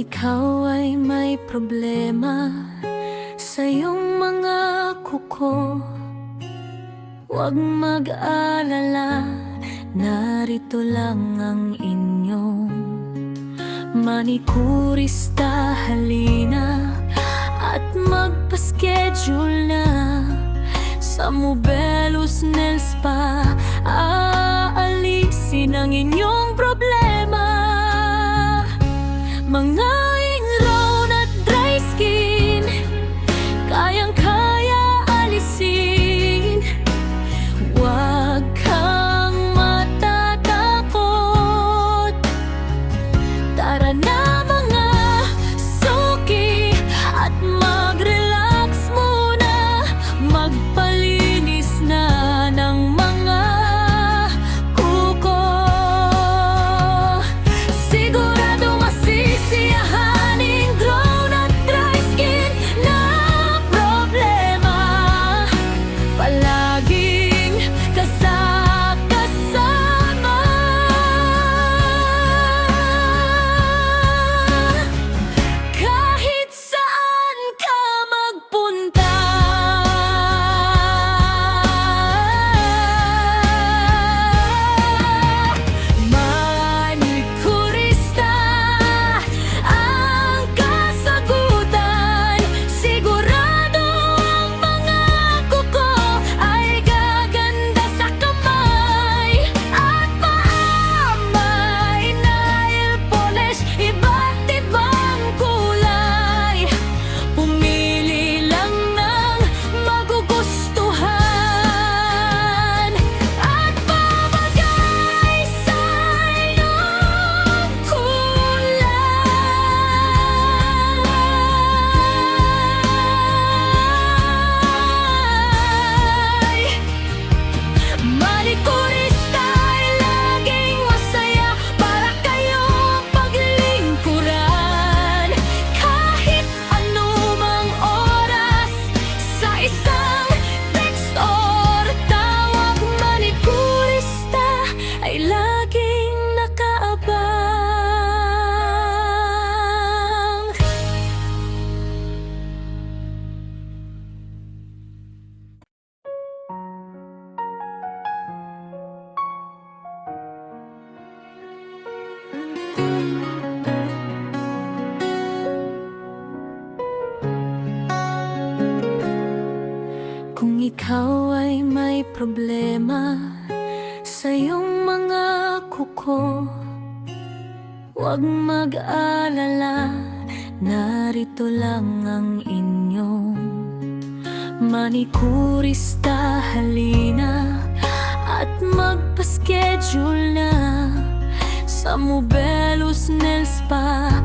ikaw ay may problema sa iyong mga kuko, huwag mag-alala, narito lang ang inyong manikurista. Halina at magpa-schedule na sa Mobelos Nail Spa. Aalisin ang inyong problema, mga ingrown at dry skin, kayang-kaya alisin. Huwag kang matatakot, tara na mga suki at mag-relax muna, magpalinis na ng mga kuko. Sigurado masisiyahan ingrown at dry skin na problema, palaging kasama. Kahit saan ka magpunta, manikurista ang kasagutan. Sigurado ang mga kuko ay gaganda sa kamay at paa. May nail polish, iba't ibang kulay, pumili lang ng magugustuhan at babagay sa iyong kulay. Manikurista ay laging masaya para kayong paglingkuran, kahit anumang oras, sa isang text or tawag. Manikurista ay laging nakaabang. Kung ikaw ay may problema sa iyong mga kuko, huwag mag-alala, narito lang ang inyong manikurista. Halina at magpa-schedule na sa Mobelos Nail Spa.